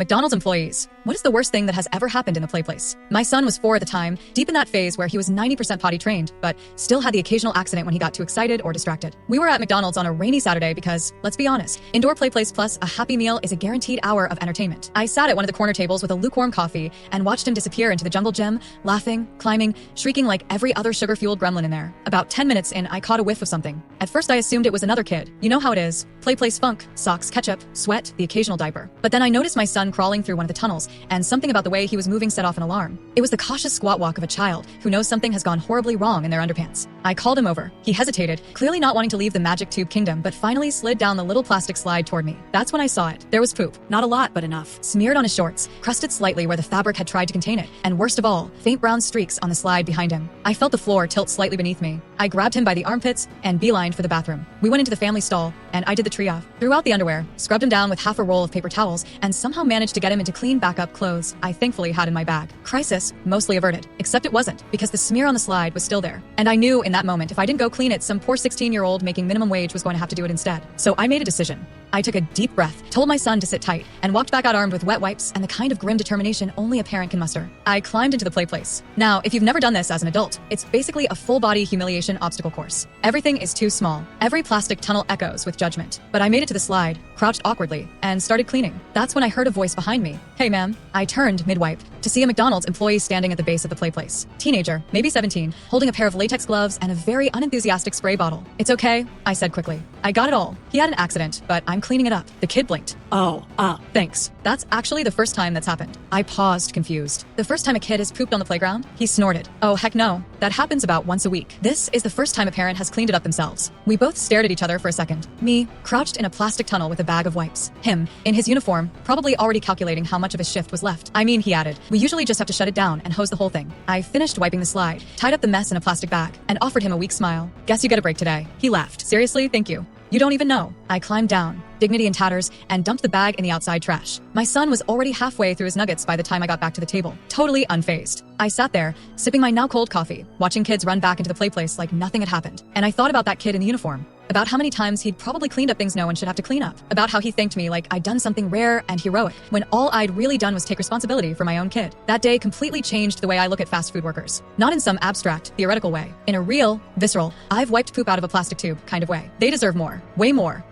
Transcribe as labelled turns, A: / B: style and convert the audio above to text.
A: McDonald's employees. What is the worst thing that has ever happened in the PlayPlace? My son was 4 at the time, deep in that phase where he was 90% potty trained, but still had the occasional accident when he got too excited or distracted. We were at McDonald's on a rainy Saturday because, let's be honest, indoor PlayPlace plus a Happy Meal is a guaranteed hour of entertainment. I sat at one of the corner tables with a lukewarm coffee and watched him disappear into the jungle gym, laughing, climbing, shrieking like every other sugar-fueled gremlin in there. About 10 minutes in, I caught a whiff of something. At first I assumed it was another kid. You know how it is. PlayPlace funk, socks, ketchup, sweat, the occasional diaper. But then I noticed my son crawling through one of the tunnels, and something about the way he was moving set off an alarm. It was the cautious squat walk of a child who knows something has gone horribly wrong in their underpants. I called him over. He hesitated, clearly not wanting to leave the magic tube kingdom, but finally slid down the little plastic slide toward me. That's when I saw it. There was poop. Not a lot, but enough. Smeared on his shorts, crusted slightly where the fabric had tried to contain it, and worst of all, faint brown streaks on the slide behind him. I felt the floor tilt slightly beneath me. I grabbed him by the armpits and beelined for the bathroom. We went into the family stall, and I did the triage. Threw out the underwear, scrubbed him down with half a roll of paper towels, and somehow managed to get him into clean backup clothes I thankfully had in my bag. Crisis mostly averted, except it wasn't, because the smear on the slide was still there. And I knew in that moment if I didn't go clean it, some poor 16-year-old making minimum wage was going to have to do it instead. So I made a decision. I took a deep breath, told my son to sit tight, and walked back out armed with wet wipes and the kind of grim determination only a parent can muster. I climbed into the PlayPlace. Now, if you've never done this as an adult, it's basically a full-body humiliation obstacle course. Everything is too small. Every plastic tunnel echoes with judgment. But I made it to the slide, crouched awkwardly, and started cleaning. That's when I heard a voice behind me. Hey, ma'am. I turned mid-wipe to see a McDonald's employee standing at the base of the PlayPlace. Teenager, maybe 17, holding a pair of latex gloves and a very unenthusiastic spray bottle. It's okay, I said quickly. I got it all. He had an accident, but I'm cleaning it up. The kid blinked. Oh, thanks. That's actually the first time that's happened. I paused, confused. The first time a kid has pooped on the playground? He snorted. Oh, heck no. That happens about once a week. This is the first time a parent has cleaned it up themselves. We both stared at each other for a second. Me, crouched in a plastic tunnel with a bag of wipes. Him, in his uniform, probably already calculating how much of his shift was left. I mean, he added, we usually just have to shut it down and hose the whole thing. I finished wiping the slide, tied up the mess in a plastic bag, and offered him a weak smile. Guess you get a break today. He laughed. Seriously, thank you. You don't even know. I climbed down, dignity in tatters, and dumped the bag in the outside trash. My son was already halfway through his nuggets by the time I got back to the table, totally unfazed. I sat there, sipping my now cold coffee, watching kids run back into the PlayPlace like nothing had happened. And I thought about that kid in the uniform. About how many times he'd probably cleaned up things no one should have to clean up. About how he thanked me like I'd done something rare and heroic, when all I'd really done was take responsibility for my own kid. That day completely changed the way I look at fast food workers. Not in some abstract, theoretical way. In a real, visceral, I've wiped poop out of a plastic tube kind of way. They deserve more. Way more.